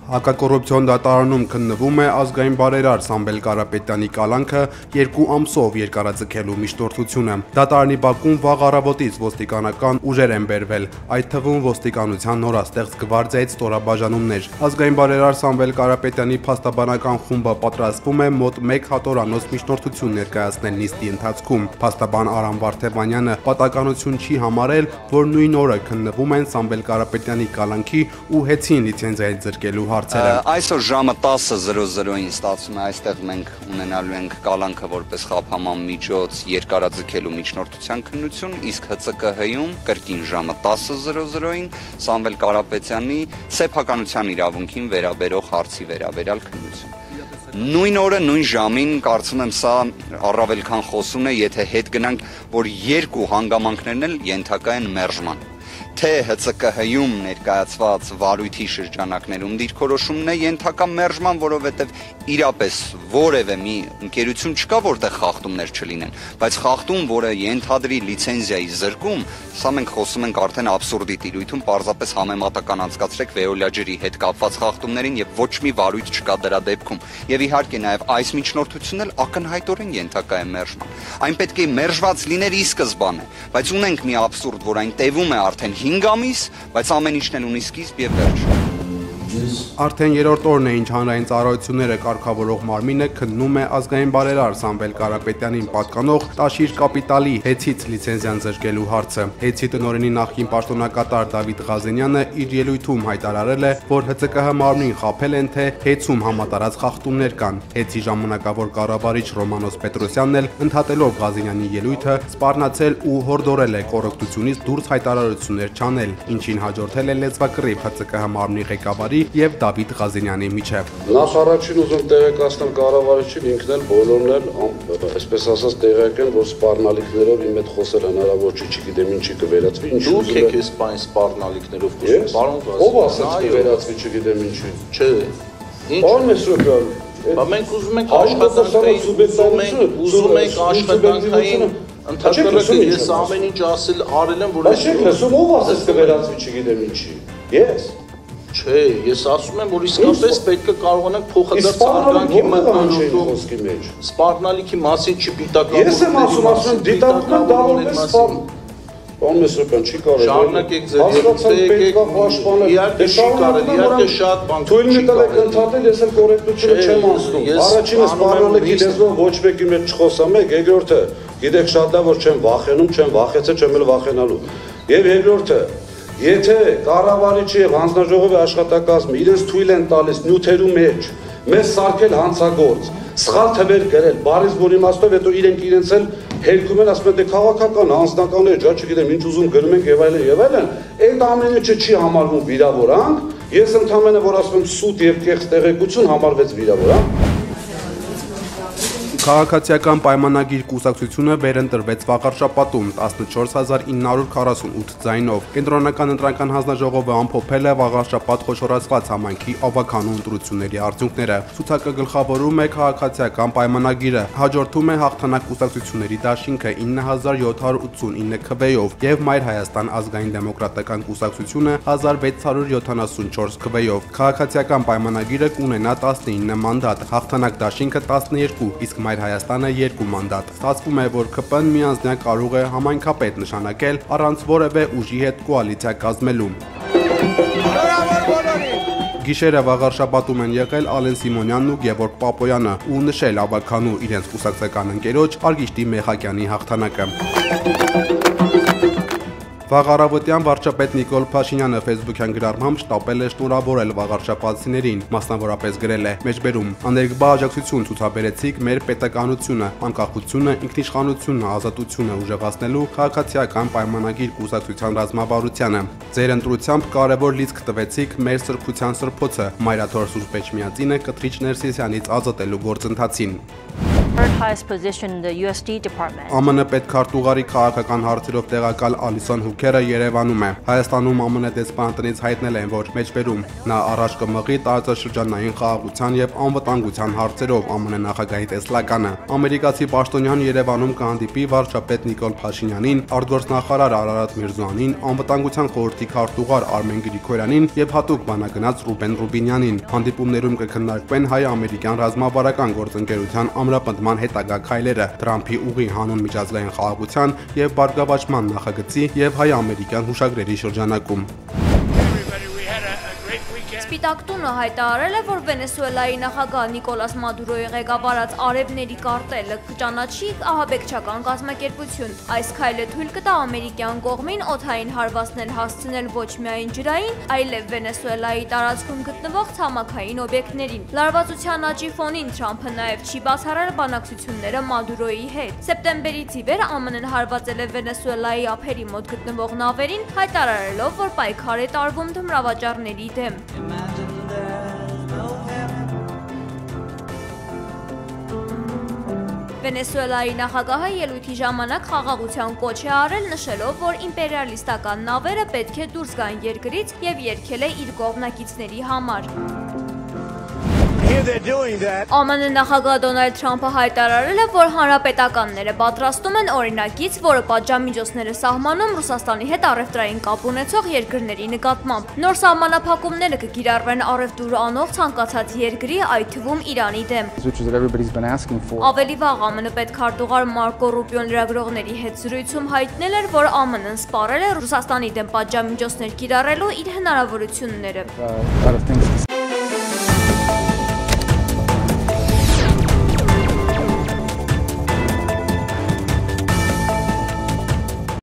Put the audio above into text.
Հակակոռուպցիոն դատարանում քննվում է ազգային բարերար Սամվել Կարապետյանի կալանքը 2 ամսով երկարաձգելու միջնորդությունը։ Դատարանի բակում վաղ առավոտից ոստիկանական ուժեր են բերվել, այդ թվում ոստիկանության նորաստեղծ գվարդիայից ստորաբաժանումներ։ Ազգային բարերար Սամվել Կարապետյանի փաստաբանական խումբը պատրաստվում է մոտ 1 հատորանոց միջնորդություն ներկայացնել նիստի ընթացքում։ Փաստաբան Արամ Վարդևանյանը պատականություն չի համարել, որ նույն օրը քննվում են Սամվել Կարապետյանի կալանքի ու հեծին լիցենզիայի զրկելու հարցերը։ Այսօր ժամը 10:00-ին ստացվում է այստեղ մենք ունենալու ենք կալանքը որպես խափաման միջոց երկարաձգելու միջնորդության քննություն, իսկ ՀՑԿՀ-ում կրկին ժամը 10:00-ին Սամվել Կարապետյանի սեփականության իրավունքին վերաբերող հարցի վերաբերյալ քննություն։ Նույն օրը, նույն ժամին կարծում եմ սա առավել քան խոսուն է, եթե հետ գնանք, որ երկու հանգամանքներն էլ ենթակա են մերժման։ Թե ՀՑԿՀ-ում ներկայացված վարույթի շրջանակներում դիրքորոշումն է ենթակա մերժման, որովհետև իրապես որևէ մի ընկերություն չկա, որտեղ խախտումներ չլինեն, բայց խախտում, որը ենթադրի լիցենզիայի զրկում, սա մենք խոսում ենք արդեն աբսուրդի տիրույթում, պարզապես համեմատական անցկացրեք Veolia ջրի հետ կապված խախտումներին եւ ոչ մի վարույթ չկա դրա դեպքում։ Եվ իհարկե նաեւ այս միջնորդությունն էլ ակնհայտորեն ենթակա է մերժման։ Այն պետք է մերժված լիներ ի սկզբանե, բայց ունենք մի աբսուրդ, որ այն տևում է արդեն 5 ամիս, բայց ամեն ինչն ունի սկիզբ եւ վերջ։ Արդեն երրորդ օրն է, ինչ հանրային ծառայությունները կարգավորող մարմինը քննում է ազգային բարերար Սամվել Կարապետյանին պատկանող Տաշիր կապիտալի հեծից լիցենզիան զրկելու հարցը։ Հեծի տնօրենի նախկին պաշտոնակատար Դավիթ Ղազենյանը իր ելույթում հայտարարել է, որ ՀՑԿՀ մարմնին խաբել են, թե հեծում համատարած խախտումներ կան։ Հեծի ժամանակավոր կառավարիչ Ռոմանոս Պետրոսյանն էլ ընդհատելով Ղազենյանի ելույթը սպառնացել ու հորդորել է կոռուպտությունից դուրս հայտարարություններ չանել, ինչին հաջորդել է լեզվակռիվ ՀՑԿՀ մարմնի ղեկավարի եւ Դավիթ Ղազենյանի միջև։ Նախ առաջին ուզում տեղեկացնել կառավարիչին, ինքն էլ բոլորն էլ, այսպես ասած, տեղյակ են, որ սպառնալիքներով իմ հետ խոսել հնարավոր չի, չգիտեմ ինչի կվերածվի, ինչի դուք եք այս բան սպառնալիքներով խոսում, պարոն Ղազենյան։ Ով ասաց կվերածվի, չգիտեմ ինչի։ Չէ։ Պարոն Մեսրոպյան, բա մենք ուզում ենք աշխատանքային, ուզում ենք աշխատանքային ընդհանրապես ես ամեն ինչ արել եմ, որ այս լսում ով ասաց կվերածվի, չգիտեմ ինչի։ Ես Չէ, ես ասում եմ, որ իսկապես պետք է կարողանանք փոխադարձ արգանքի մտնոլորտում սպառնալիքի մասին չպիտակավորել։ Ես եմ ասում, դիտարկում եմ դա որպես սպառ։ Պարոն Մեսրոպյան, չի կարելի։ Շարունակեք ձեր ելույթը, իհարկե չի կարելի, իհարկե շատ բան չի կարելի։ Թույլ մի տվեք ընդհատել, ես էլ կոռեկտությունը չեմ անցնում։ Առաջինը սպառնալիքի լեզվով ոչ մեկի մեջ չխոսամ եք, երկրորդը գիտեք շատ լավ որ չեմ վախենում, չեմ վախեցել, չեմ էլ վախենալու։ Եվ երկրորդը Եթե կառավարիչի եւ հանձնաժողովի աշխատակազմը իրենց թույլ են տալիս նյութերու մեջ մեզ սարքել հանցագործ, սխալ թվեր գրել, բարիզ բուն իմաստով, հետո իրենք իրենց էլ հերքում են, ասում են դե քաղաքական անձնական է, ջա չգիտեմ ինչ ուզում գրում ենք եւ այլն, այդ ամեն ինչը չի համարվում վիրավորանք, ես ընդհանրապես որ ասում եմ սուտ եւ կեղծ տեղեկություն համարվեց վիրավորանք։ Քաղաքացիական պայմանագիր կուսակցությունը վերընտրվեց վաղարշաբաթում 14948 ձայնով։ Կենտրոնական ընտրական հանձնաժողովը ամփոփել է վաղարշաբաթ խոշորացված համայնքի ավականու ընտրությունների արդյունքները։ Ցուցակը գլխավորում է քաղաքացիական պայմանագիրը, հաջորդում է հաղթանակ կուսակցությունների դաշինքը 9789 քվեով եւ Մայր Հայաստան ազգային դեմոկրատական կուսակցությունը 1674 քվեով։ Քաղաքացիական պայմանագիրը կունենա 19 մանդատ, հաղթանակ դաշինքը 12, իսկ Մայր Հայաստանը 2 մանդատ։ Ստացվում է, որ ԿՊ-ն միանձնյա կարող է համայնքապետ նշանակել առանց որևէ ուժի հետ կոալիցիա կազմելու։ Գիշերը վաղարշաբաթում են եղել Ալեն Սիմոնյանն ու Գևորգ Պապոյանը ու նշել ավականու իրենց կուսակցական ընկերոջ Արգիշտի Մեխակյանի հաղթանակը։ Վաղարավոտյան վարչապետ Նիկոլ Փաշինյանը Facebook-յան գրառմամբ շտապել է շնորհավորել վաղարշաբաթցիներին, մասնավորապես գրել է. «Մեջբերում աներկբա աջակցություն ցուցաբերեցիք մեր պետականությունը, անկախությունը, ինքնիշխանությունը, ազատությունը ուժեղացնելու քաղաքացիական պայմանագիր կուսակցության ռազմավարությանը։ Ձեր ընտրությամբ կարևոր լիցք տվեցիք մեր սրբության սրբոցը, Մայրաթոր Սուրբ Էջմիածինը Կտրիչ Ներսիսյանից ազատելու գործընթացին»։ highest position in the USD department. ԱՄՆ պետքարտուղարի քաղաքական հարցերով տեղակալ Ալիսոն Հուքերը Երևանում է։ Հայաստանում ԱՄՆ դեսպանատնից հայտնել են, որ մեջբերում նա առաջ կմղի տարածաշրջանային խաղաղության եւ անվտանգության հարցերով ԱՄՆ նախագահի տեսլականը։ Ամերիկացի պաշտոնյան Երևանում կհանդիպի վարչապետ Նիկոլ Փաշինյանին, արտգործնախարար Արարատ Միրզոյանին, անվտանգության խորհրդի քարտուղար Արմեն Գրիգորյանին եւ հատուկ բանագնաց Ռուբեն Ռուբինյանին։ Հանդիպումներում կքննարկվեն հայ-ամերիկյան ռազմավարական գործընկերության ամրապնդման հետագա քայլերը, Թրամփի ուղի հանուն միջազգային խաղաղության եւ բարգավաճման նախագծի եւ հայ-ամերիկյան հուշագրերի շրջանակում։ Սպիտակ տունը հայտարարել է, որ Վենեսուելայի նախագահ Նիկոլաս Մադուրոյի ղեկավարած Արևների կարտելը կճանաչի ահաբեկչական կազմակերպություն։ Այս քայլը թույլ կտա ամերիկյան կողմին օդային հարվածներ հասցնել ոչ միայն ջրային, այլև Վենեսուելայի տարածքում գտնվող ցամաքային օբյեկտներին։ Լարվածության աճի ֆոնին Թրամփը նաև չի բացառել բանակցությունները Մադուրոյի հետ։ Սեպտեմբերից ի վեր ԱՄՆ-ն հարվածել է Վենեսուելայի ափերի մոտ գտնվող նավերին, հայտարարելով, որ պայքար է տարվում դիմրավաճառների դեմ։ Վենեսուելայի նախագահը ելույթի ժամանակ խաղաղության կոչ է արել, նշելով, որ իմպերիալիստական նավերը պետք է դուրս գան երկրից եւ երգել է իր կողմնակիցների համար։ ԱՄՆ նախագահ Դոնալդ Թրամփը հայտարարել է, որ հանրապետականները պատրաստում են օրինակից, որը պատժամիջոցները սահմանում Ռուսաստանի հետ առևտրային կապ ունեցող երկրների նկատմամբ։ Նոր սահմանափակումները կկիրառվեն առևտուր անող ցանկացած երկրի, այդ թվում Իրանի դեմ։ Ավելի վաղ ԱՄՆ պետքարտուղար Մարկո Ռուբիոն լրագրողների հետ զրույցում հայտնել էր, որ ԱՄՆ-ն սպառել է Ռուսաստանի դեմ պատժամիջոցներ կիրառելու իր հնարավորությունները։